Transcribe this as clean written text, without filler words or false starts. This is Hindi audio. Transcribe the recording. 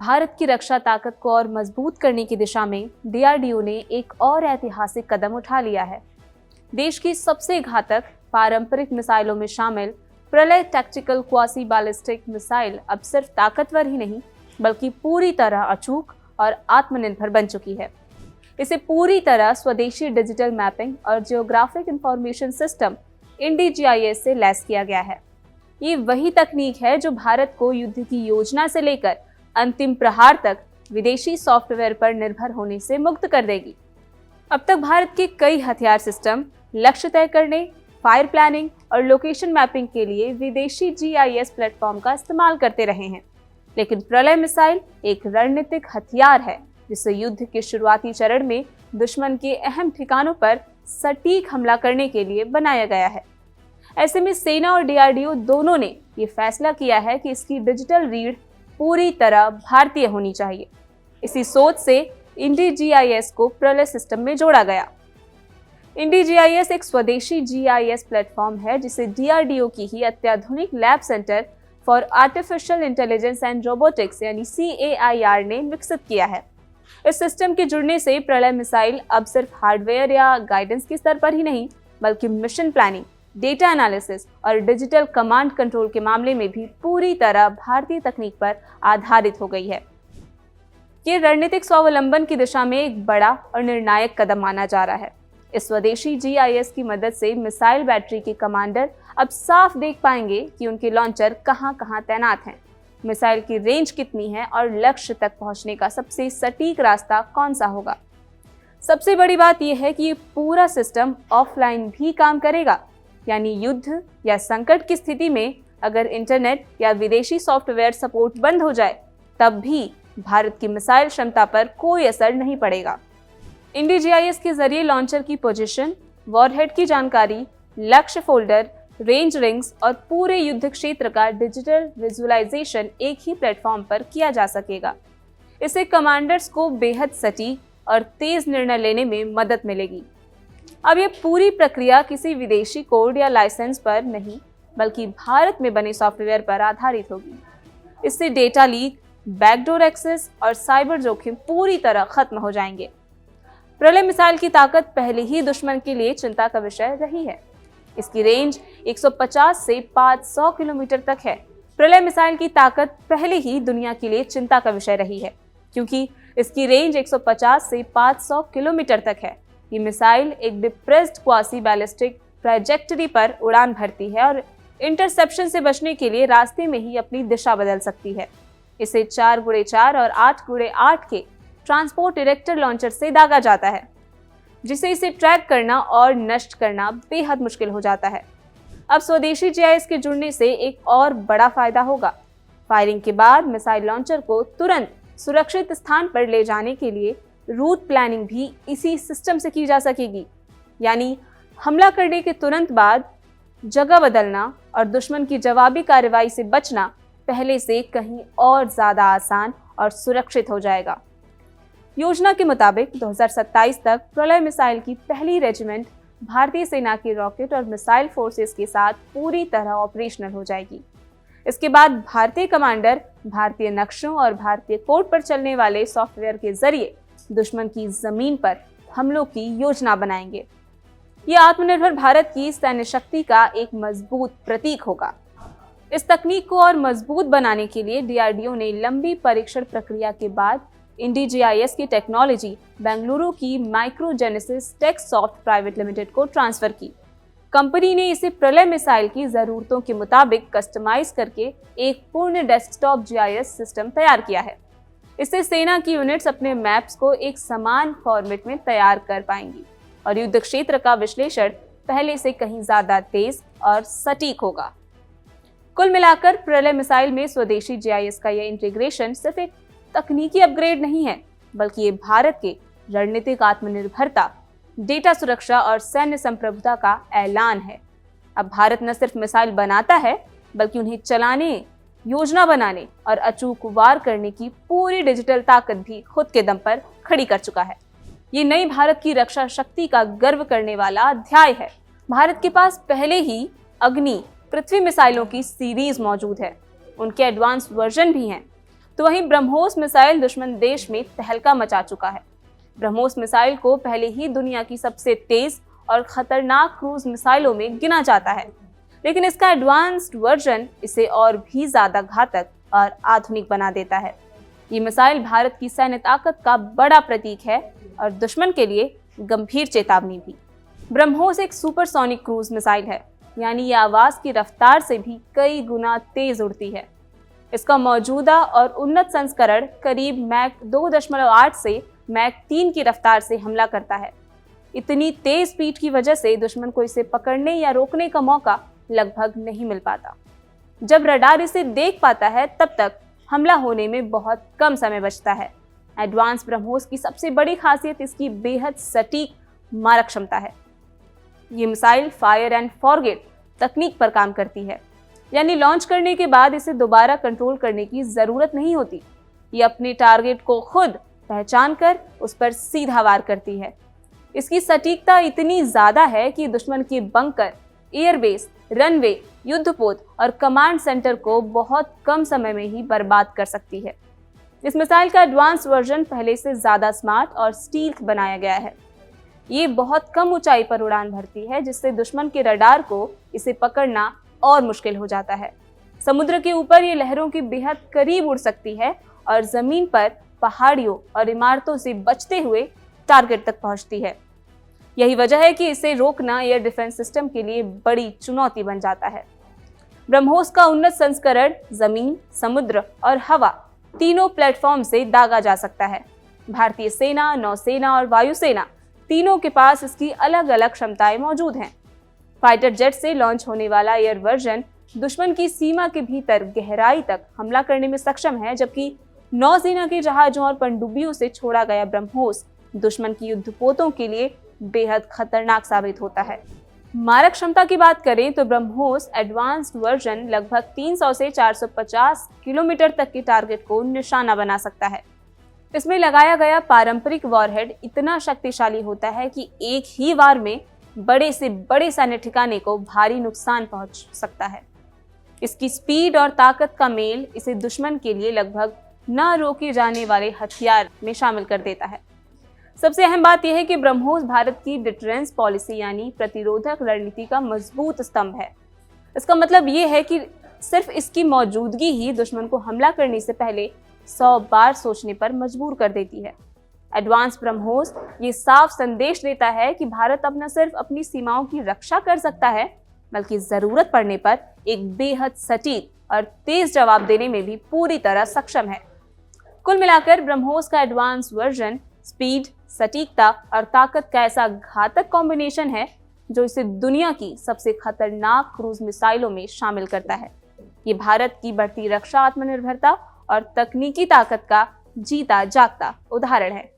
भारत की रक्षा ताकत को और मजबूत करने की दिशा में डीआरडीओ ने एक और ऐतिहासिक कदम उठा लिया है। देश की सबसे घातक पारंपरिक मिसाइलों में शामिल प्रलय टैक्टिकल क्वासी बैलिस्टिक मिसाइल अब सिर्फ ताकतवर ही नहीं बल्कि पूरी तरह अचूक और आत्मनिर्भर बन चुकी है। इसे पूरी तरह स्वदेशी डिजिटल मैपिंग और जियोग्राफिक इंफॉर्मेशन सिस्टम INDGIS से लैस किया गया है। ये वही तकनीक है जो भारत को युद्ध की योजना से लेकर अंतिम प्रहार तक विदेशी सॉफ्टवेयर पर निर्भर होने से मुक्त कर देगी। अब तक भारत के कई हथियार सिस्टम लक्ष्य तय करने, फायर प्लानिंग और लोकेशन मैपिंग के लिए विदेशी GIS प्लेटफॉर्म का इस्तेमाल करते रहे हैं, लेकिन प्रलय मिसाइल एक रणनीतिक हथियार है जिसे युद्ध के शुरुआती चरण में दुश्मन के अहम ठिकानों पर सटीक हमला करने के लिए बनाया गया है। ऐसे में सेना और DRDO दोनों ने ये फैसला किया है कि इसकी डिजिटल रीड पूरी तरह भारतीय होनी चाहिए। इसी सोच से INDGIS को प्रलय सिस्टम में जोड़ा गया। INDGIS एक स्वदेशी GIS प्लेटफॉर्म है जिसे DRDO की ही अत्याधुनिक lab centre for artificial intelligence and robotics यानी CAIR ने विकसित किया है। इस सिस्टम के जुड़ने से प्रलय मिसाइल अब सिर्फ हार्डवेयर या गाइडेंस के स्तर पर ही नहीं बल्कि मिशन प्लानिंग, डेटा एनालिसिस और डिजिटल कमांड कंट्रोल के मामले में भी पूरी तरह भारतीय तकनीक पर आधारित हो गई है। ये रणनीतिक स्वावलंबन की दिशा में एक बड़ा और निर्णायक कदम माना जा रहा है। इस स्वदेशी GIS की मदद से मिसाइल बैटरी के कमांडर अब साफ देख पाएंगे कि उनके लॉन्चर कहां-कहां तैनात हैं, मिसाइल की रेंज कितनी है और लक्ष्य तक पहुंचने का सबसे सटीक रास्ता कौन सा होगा। सबसे बड़ी बात यह है कि ये पूरा सिस्टम ऑफलाइन भी काम करेगा, यानी युद्ध या संकट की स्थिति में अगर इंटरनेट या विदेशी सॉफ्टवेयर सपोर्ट बंद हो जाए तब भी भारत की मिसाइल क्षमता पर कोई असर नहीं पड़ेगा। INDGIS के जरिए लॉन्चर की पोजीशन, वॉरहेड की जानकारी, लक्ष्य फोल्डर, रेंज रिंग्स और पूरे युद्ध क्षेत्र का डिजिटल विजुअलाइजेशन एक ही प्लेटफॉर्म पर किया जा सकेगा। इससे कमांडर्स को बेहद सटीक और तेज निर्णय लेने में मदद मिलेगी। अब ये पूरी प्रक्रिया किसी विदेशी कोड या लाइसेंस पर नहीं बल्कि भारत में बने सॉफ्टवेयर पर आधारित होगी। इससे डेटा लीक, बैकडोर एक्सेस और साइबर जोखिम पूरी तरह खत्म हो जाएंगे। प्रलय मिसाइल की ताकत पहले ही दुश्मन के लिए चिंता का विषय रही है। इसकी रेंज 150 से 500 किलोमीटर तक है। प्रलय मिसाइल की ताकत पहले ही दुनिया के लिए चिंता का विषय रही है क्योंकि इसकी रेंज 150 से 500 किलोमीटर तक है। ये मिसाइल एक डिप्रेस्ड क्वासी बैलिस्टिक ट्रैजेक्टरी पर उड़ान भरती है और इंटरसेप्शन से बचने के लिए रास्ते में ही अपनी दिशा बदल सकती है। इसे 4x4 और 8x8 के ट्रांसपोर्ट इरेक्टर लॉन्चर से दागा जाता है, जिसे इसे ट्रैक करना और नष्ट करना बेहद मुश्किल हो जाता है। अब स्वदेशी GIS के जुड़ने से एक और बड़ा फायदा होगा। फायरिंग के बाद मिसाइल लॉन्चर को तुरंत सुरक्षित स्थान पर ले जाने के लिए रूट प्लानिंग भी इसी सिस्टम से की जा सकेगी, यानी हमला करने के तुरंत बाद जगह बदलना और दुश्मन की जवाबी कार्रवाई से बचना पहले से कहीं और ज्यादा आसान और सुरक्षित हो जाएगा। योजना के मुताबिक 2027 तक प्रलय मिसाइल की पहली रेजिमेंट भारतीय सेना की रॉकेट और मिसाइल फोर्सेस के साथ पूरी तरह ऑपरेशनल हो जाएगी। इसके बाद भारतीय कमांडर भारतीय नक्शों और भारतीय कोड पर चलने वाले सॉफ्टवेयर के जरिए दुश्मन की जमीन पर हमलों की योजना बनाएंगे। ये आत्मनिर्भर भारत की सैन्य शक्ति का एक मजबूत प्रतीक होगा। इस तकनीक को और मजबूत बनाने के लिए DRDO ने लंबी परीक्षण प्रक्रिया के बाद INDGIS की टेक्नोलॉजी बेंगलुरु की माइक्रोजेनेसिस टेकसॉफ्ट प्राइवेट लिमिटेड को ट्रांसफर की। कंपनी ने इसे प्रलय मिसाइल की जरूरतों के मुताबिक कस्टमाइज करके एक पूर्ण डेस्कटॉप GIS सिस्टम तैयार किया है। इससे सेना की यूनिट्स अपने मैप्स को एक समान फॉर्मेट में तैयार कर पाएंगी और युद्ध क्षेत्र का विश्लेषण पहले से कहीं ज्यादा तेज और सटीक होगा। कुल मिलाकर प्रलय मिसाइल में स्वदेशी GIS का यह इंटीग्रेशन सिर्फ एक तकनीकी अपग्रेड नहीं है बल्कि ये भारत के रणनीतिक आत्मनिर्भरता, डेटा सुरक्षा और सैन्य संप्रभुता का ऐलान है। अब भारत न सिर्फ मिसाइल बनाता है बल्कि उन्हें चलाने, योजना बनाने और अचूक वार करने की पूरी डिजिटल ताकत भी खुद के दम पर खड़ी कर चुका है। ये नई भारत की रक्षा शक्ति का गर्व करने वाला अध्याय है। भारत के पास पहले ही अग्नि, पृथ्वी मिसाइलों की सीरीज मौजूद है। उनके एडवांस वर्जन भी हैं। तो वहीं ब्रह्मोस मिसाइल दुश्मन देश में तहलका मचा चुका है। ब्रह्मोस मिसाइल को पहले ही दुनिया की सबसे तेज और खतरनाक क्रूज मिसाइलों में गिना जाता है, लेकिन इसका एडवांस्ड वर्जन इसे और भी ज्यादा घातक और आधुनिक बना देता है। ये मिसाइल भारत की सैन्य ताकत का बड़ा प्रतीक है और दुश्मन के लिए गंभीर चेतावनी भी। ब्रह्मोस एक सुपरसोनिक क्रूज मिसाइल है, यानी ये आवाज की रफ्तार से भी कई गुना तेज उड़ती है। इसका मौजूदा और उन्नत संस्करण करीब मैक 2.8 से मैक 3 की रफ्तार से हमला करता है। इतनी तेज स्पीड की वजह से दुश्मन को इसे पकड़ने या रोकने का मौका लगभग नहीं मिल पाता। जब रडार इसे देख पाता है तब तक हमला होने में बहुत कम समय बचता है। एडवांस ब्रह्मोस की सबसे बड़ी खासियत इसकी बेहद सटीक मारक क्षमता है। ये मिसाइल फायर एंड फॉरगेट तकनीक पर काम करती है, यानी लॉन्च करने के बाद इसे दोबारा कंट्रोल करने की जरूरत नहीं होती। ये अपने टारगेट को खुद पहचान कर उस पर सीधा वार करती है। इसकी सटीकता इतनी ज्यादा है कि दुश्मन के बंकर, एयरबेस, रनवे, युद्धपोत और कमांड सेंटर को बहुत कम समय में ही बर्बाद कर सकती है। इस मिसाइल का एडवांस वर्जन पहले से ज्यादा स्मार्ट और स्टील्थ बनाया गया है। ये बहुत कम ऊंचाई पर उड़ान भरती है, जिससे दुश्मन के रडार को इसे पकड़ना और मुश्किल हो जाता है। समुद्र के ऊपर ये लहरों के बेहद करीब उड़ सकती है और जमीन पर पहाड़ियों और इमारतों से बचते हुए टारगेट तक पहुंचती है। यही वजह है कि इसे रोकना एयर डिफेंस सिस्टम के लिए बड़ी चुनौती बन जाता है। ब्रह्मोस का उन्नत संस्करण जमीन, समुद्र और हवा तीनों प्लेटफॉर्म से दागा जा सकता है। भारतीय सेना, नौसेना और वायुसेना तीनों के पास इसकी अलग अलग क्षमताएं मौजूद हैं। फाइटर जेट से लॉन्च होने वाला एयर वर्जन दुश्मन की सीमा के भीतर गहराई तक हमला करने में सक्षम है, जबकि नौसेना के जहाजों और पनडुब्बियों से छोड़ा गया ब्रह्मोस दुश्मन की युद्धपोतों के लिए बेहद खतरनाक साबित होता है। मारक क्षमता की बात करें तो ब्रह्मोस एडवांस्ड वर्जन लगभग 300 से 450 किलोमीटर तक के टारगेट को निशाना बना सकता है। इसमें लगाया गया पारंपरिक वॉरहेड इतना शक्तिशाली होता है कि एक ही वार में बड़े से बड़े सैन्य ठिकाने को भारी नुकसान पहुंच सकता है। इसकी स्पीड और ताकत का मेल इसे दुश्मन के लिए लगभग न रोके जाने वाले हथियार में शामिल कर देता है। सबसे अहम बात यह है कि ब्रह्मोस भारत की डिटरेंस पॉलिसी यानी प्रतिरोधक रणनीति का मजबूत स्तंभ है। इसका मतलब ये है कि सिर्फ इसकी मौजूदगी ही दुश्मन को हमला करने से पहले 100 बार सोचने पर मजबूर कर देती है। एडवांस ब्रह्मोस ये साफ संदेश देता है कि भारत अब न सिर्फ अपनी सीमाओं की रक्षा कर सकता है, बल्कि जरूरत पड़ने पर एक बेहद सटीक और तेज जवाब देने में भी पूरी तरह सक्षम है। कुल मिलाकर ब्रह्मोस का एडवांस वर्जन स्पीड, सटीकता और ताकत का ऐसा घातक कॉम्बिनेशन है जो इसे दुनिया की सबसे खतरनाक क्रूज मिसाइलों में शामिल करता है। ये भारत की बढ़ती रक्षा आत्मनिर्भरता और तकनीकी ताकत का जीता जागता उदाहरण है।